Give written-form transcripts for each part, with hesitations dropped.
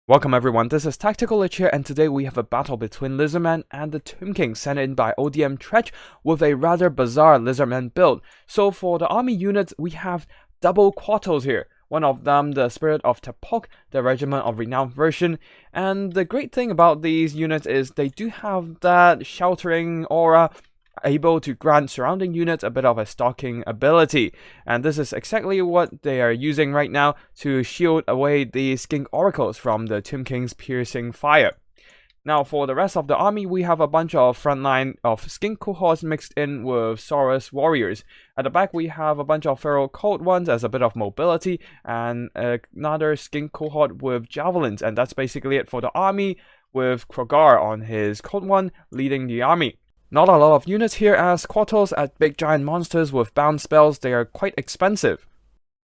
Welcome everyone, this is Tactical Lich here, and today we have a battle between Lizardman and the Tomb Kings sent in by ODM Tretch with a rather bizarre Lizardman build. So for the army units, we have Double-Coatls here. One of them, the Spirit of Tepok, the Regiment of Renown version. And the great thing about these units is they do have that sheltering aura, able to grant surrounding units a bit of a stalking ability, and this is exactly what they are using right now to shield away the skink oracles from the Tomb King's piercing fire. Now for the rest of the army, we have a bunch of frontline of skink cohorts mixed in with Saurus warriors. At the back we have a bunch of feral cold ones as a bit of mobility, and another skink cohort with javelins, and that's basically it for the army, with Kroq'Gar on his cold one leading the army. Not a lot of units here, as Coatls at big giant monsters with bound spells, they are quite expensive.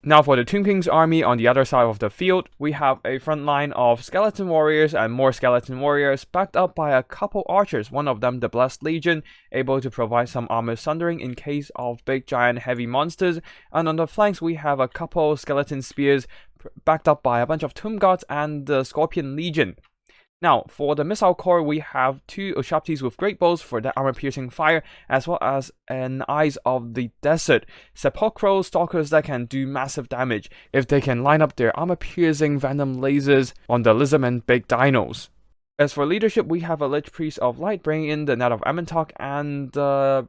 Now for the Tomb King's army on the other side of the field, we have a front line of skeleton warriors and more skeleton warriors backed up by a couple archers, one of them the Blessed Legion, able to provide some armor sundering in case of big giant heavy monsters, and on the flanks we have a couple skeleton spears backed up by a bunch of tomb guards and the Scorpion Legion. Now, for the missile core, we have two Ushabtis with great bows for the armor-piercing fire, as well as an Eyes of the Desert, sepulchral stalkers that can do massive damage if they can line up their armor-piercing venom lasers on the Lizardman big dinos. As for leadership, we have a Lich Priest of Light bringing in the Net of Amentok and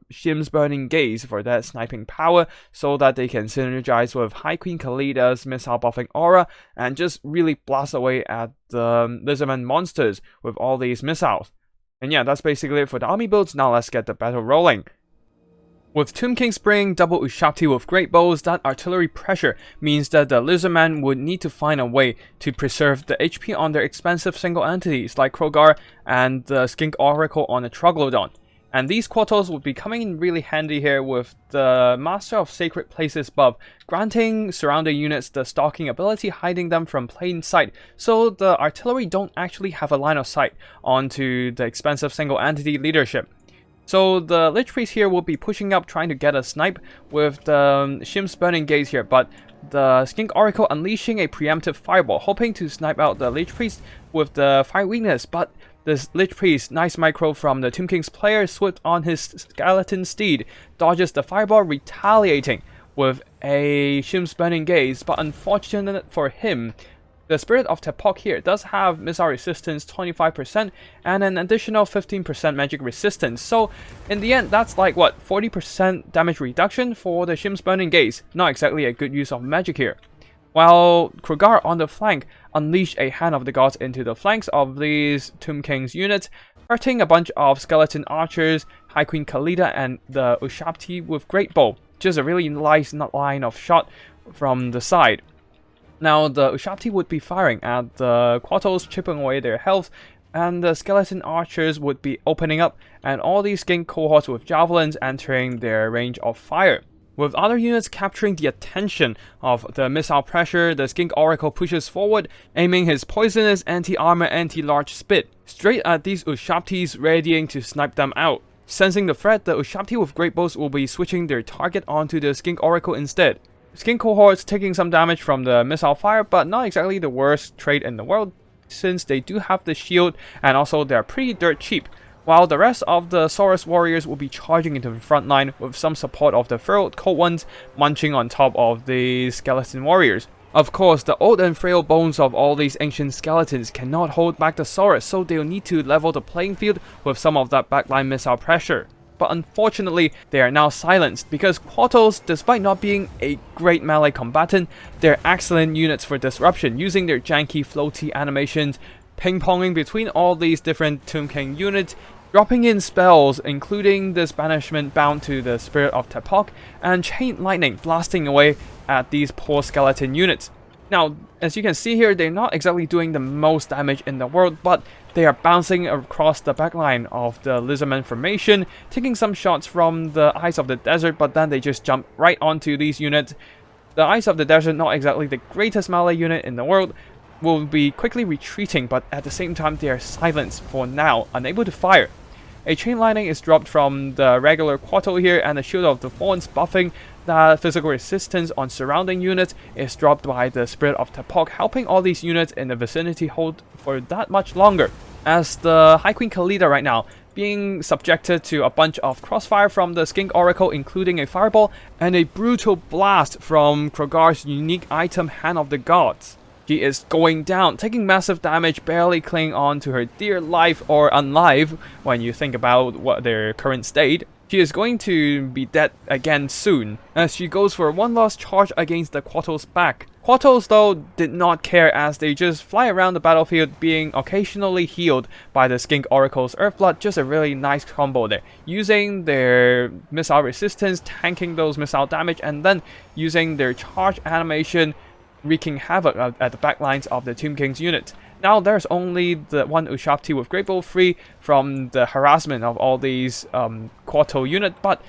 Shim's Burning Gaze for that sniping power, so that they can synergize with High Queen Kalida's missile buffing aura and just really blast away at the Lizardman monsters with all these missiles. And yeah, that's basically it for the army builds. Now let's get the battle rolling. With Tomb Kings bringing double Ushabti with great bows, that artillery pressure means that the Lizardman would need to find a way to preserve the HP on their expensive single entities like Kroq'Gar and the Skink Oracle on the Troglodyte. And these Coatls would be coming in really handy here with the Master of Sacred Places buff, granting surrounding units the stalking ability, hiding them from plain sight, so the artillery don't actually have a line of sight onto the expensive single entity leadership. So the Lich Priest here will be pushing up, trying to get a snipe with the Shim's Burning Gaze here, but the Skink Oracle unleashing a preemptive fireball, hoping to snipe out the Lich Priest with the fire weakness, but this Lich Priest, nice micro from the Tomb King's player, swift on his skeleton steed, dodges the fireball, retaliating with a Shim's Burning Gaze, but unfortunate for him, the Spirit of Tepok here does have missile resistance 25% and an additional 15% magic resistance. So in the end, that's like what, 40% damage reduction for the Shim's Burning Gaze. Not exactly a good use of magic here. While Kroq'Gar on the flank unleashed a Hand of the Gods into the flanks of these Tomb Kings units, hurting a bunch of skeleton archers, High Queen Kalida and the Ushabti with great bow. Just a really nice line of shot from the side. Now the Ushabti would be firing at the Coatls, chipping away their health, and the skeleton archers would be opening up, and all these skink cohorts with javelins entering their range of fire. With other units capturing the attention of the missile pressure, the Skink Oracle pushes forward, aiming his poisonous anti-armor anti-large spit straight at these Ushabtis, readying to snipe them out. Sensing the threat, the Ushabti with great bows will be switching their target onto the Skink Oracle instead. Skink cohorts taking some damage from the missile fire, but not exactly the worst trade in the world, since they do have the shield and also they're pretty dirt cheap. While the rest of the Saurus warriors will be charging into the front line with some support of the feral cold ones munching on top of the skeleton warriors. Of course, the old and frail bones of all these ancient skeletons cannot hold back the Saurus, so they'll need to level the playing field with some of that backline missile pressure. But unfortunately, they are now silenced because Coatls, despite not being a great melee combatant, they're excellent units for disruption, using their janky floaty animations, ping-ponging between all these different Tomb King units, dropping in spells including this banishment bound to the Spirit of Tepok, and chain lightning blasting away at these poor skeleton units. Now, as you can see here, they're not exactly doing the most damage in the world, but they are bouncing across the backline of the Lizardman formation, taking some shots from the Eyes of the Desert, but then they just jump right onto these units. The Eyes of the Desert, not exactly the greatest melee unit in the world, will be quickly retreating, but at the same time they are silenced for now, unable to fire. A chain lightning is dropped from the regular Coatl here, and the Shield of the Thorns buffing that physical resistance on surrounding units is dropped by the Spirit of Tepok, helping all these units in the vicinity hold for that much longer. As the High Queen Khalida right now being subjected to a bunch of crossfire from the Skink Oracle, including a fireball and a brutal blast from Kroq'Gar's unique item Hand of the Gods. She is going down, taking massive damage, barely clinging on to her dear life, or unlive when you think about what their current state. She is going to be dead again soon, as she goes for one last charge against the Quattle's back. Quattles though did not care, as they just fly around the battlefield, being occasionally healed by the Skink Oracle's Earthblood. Just a really nice combo there, using their missile resistance, tanking those missile damage, and then using their charge animation, wreaking havoc at the backlines of the Tomb Kings unit. Now there's only the one Ushabti with Great Bow free from the harassment of all these Quattle unit, but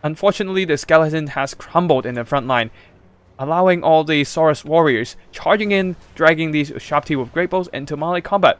unfortunately the skeleton has crumbled in the front line, allowing all the Saurus warriors charging in, dragging these Ushabti with Great Bows into melee combat.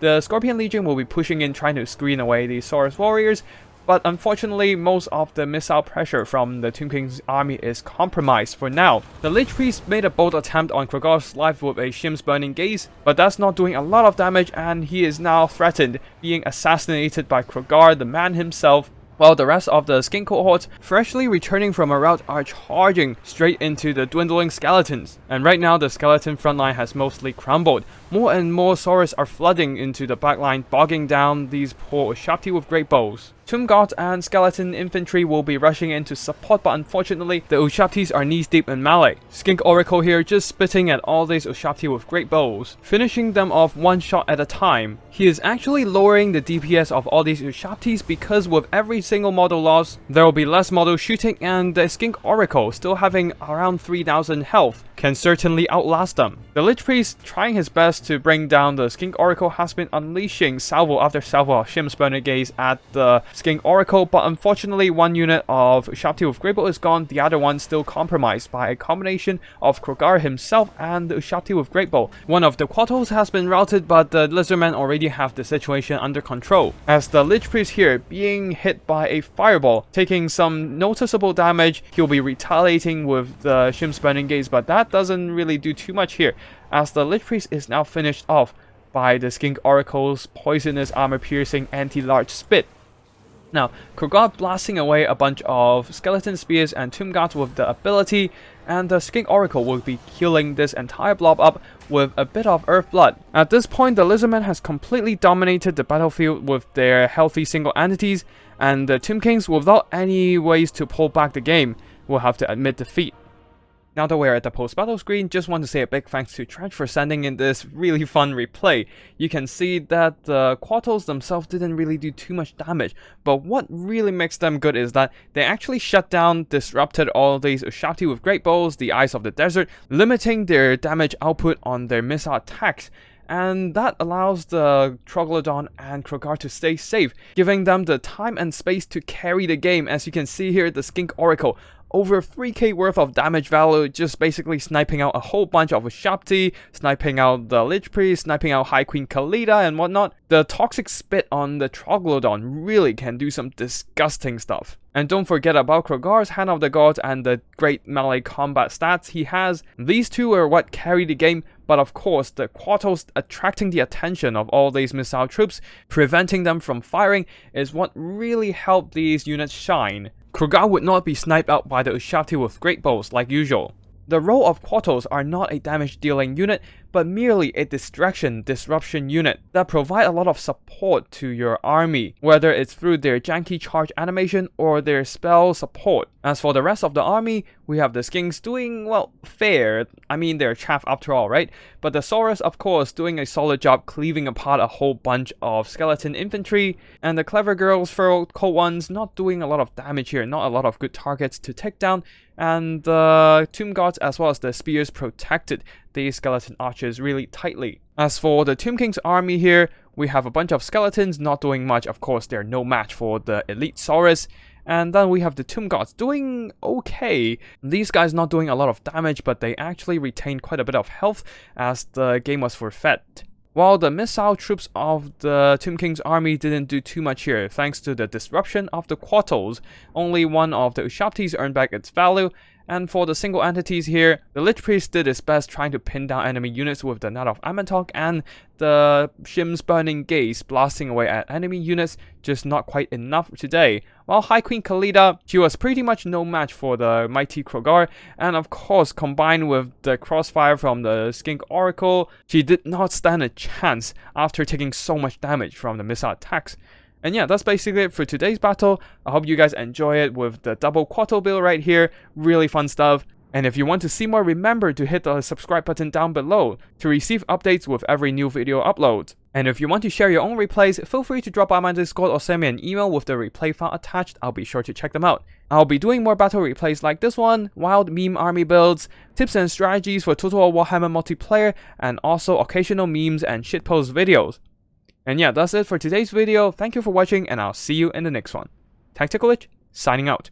The Scorpion Legion will be pushing in, trying to screen away the Saurus warriors, but unfortunately most of the missile pressure from the Tomb King's army is compromised for now. The Lich Priest made a bold attempt on Kroq'Gar's life with a Shim's Burning Gaze, but that's not doing a lot of damage, and he is now threatened, being assassinated by Kroq'Gar, the man himself, while the rest of the Skink cohorts, freshly returning from a rout, are charging straight into the dwindling skeletons. And right now the skeleton frontline has mostly crumbled. More and more Saurus are flooding into the backline, bogging down these poor Ushabti with great bows. Tomb Guards and Skeleton Infantry will be rushing in to support, but unfortunately the Ushabtis are knees deep in melee. Skink Oracle here just spitting at all these Ushabti with great bows, finishing them off one shot at a time. He is actually lowering the DPS of all these Ushabtis, because with every single model loss, there will be less model shooting, and the Skink Oracle, still having around 3000 health, can certainly outlast them. The Lich Priest, trying his best to bring down the Skink Oracle, has been unleashing salvo after salvo of Shim's Burning Gaze at the Skink Oracle, but unfortunately one unit of Ushabti with Great Bow is gone, the other one still compromised by a combination of Kroq'Gar himself and the Ushabti with Great Bow. One of the Quattles has been routed, but the Lizardmen already have the situation under control, as the Lich Priest here being hit by a fireball, taking some noticeable damage. He'll be retaliating with the Shim's Burning Gaze, but that doesn't really do too much here, as the Lich Priest is now finished off by the Skink Oracle's poisonous armor-piercing anti-large spit. Now, Kroq'Gar blasting away a bunch of Skeleton Spears and Tomb Guards with the ability, and the Skink Oracle will be healing this entire blob up with a bit of Earth Blood. At this point, the Lizardman has completely dominated the battlefield with their healthy single entities, and the Tomb Kings, without any ways to pull back the game, will have to admit defeat. Now that we're at the post-battle screen, just want to say a big thanks to Tretch for sending in this really fun replay. You can see that the Quattles themselves didn't really do too much damage, but what really makes them good is that they actually shut down, disrupted all these Ushabti with Great Bows, the Eyes of the Desert, limiting their damage output on their missile attacks. And that allows the Troglodon and Kroq'Gar to stay safe, giving them the time and space to carry the game. As you can see here, the Skink Oracle, over 3k worth of damage value, just basically sniping out a whole bunch of Ushabti, sniping out the Lich Priest, sniping out High Queen Khalida and whatnot. The toxic spit on the Troglodon really can do some disgusting stuff. And don't forget about Kroq'Gar's Hand of the Gods and the great melee combat stats he has. These two are what carry the game, but of course the Quattles attracting the attention of all these missile troops, preventing them from firing, is what really helped these units shine. Kroq'Gar would not be sniped out by the Ushabti with Great Bows like usual. The role of Quattles are not a damage-dealing unit, but merely a disruption unit that provide a lot of support to your army, whether it's through their janky charge animation or their spell support. As for the rest of the army, we have the Skinks doing, well, fair. I mean, they're chaff after all, right? But the Saurus, of course, doing a solid job cleaving apart a whole bunch of skeleton infantry, and the clever girls, furrowed cold ones, not doing a lot of damage here, not a lot of good targets to take down, and the Tomb Guards as well as the Spears protected these skeleton archers really tightly. As for the Tomb King's army here, we have a bunch of skeletons not doing much. Of course, they're no match for the elite Saurus. And then we have the Tomb Guards doing okay. These guys not doing a lot of damage, but they actually retained quite a bit of health as the game was forfeit. while the missile troops of the Tomb King's army didn't do too much here, thanks to the disruption of the Coatls. Only one of the Ushabtis earned back its value, and for the single entities here, the Lich Priest did his best trying to pin down enemy units with the Net of Amentok and the Shim's Burning Gaze blasting away at enemy units, just not quite enough today. While High Queen Khalida, she was pretty much no match for the mighty Kroq'Gar, and of course combined with the crossfire from the Skink Oracle, she did not stand a chance after taking so much damage from the missile attacks. And yeah, that's basically it for today's battle. I hope you guys enjoy it with the Double-Coatl build right here. Really fun stuff. And if you want to see more, remember to hit the subscribe button down below to receive updates with every new video upload. And if you want to share your own replays, feel free to drop by my Discord or send me an email with the replay file attached. I'll be sure to check them out. I'll be doing more battle replays like this one, wild meme army builds, tips and strategies for Total War Warhammer multiplayer, and also occasional memes and shitpost videos. And yeah, that's it for today's video. Thank you for watching, and I'll see you in the next one. Tactical Lich, signing out.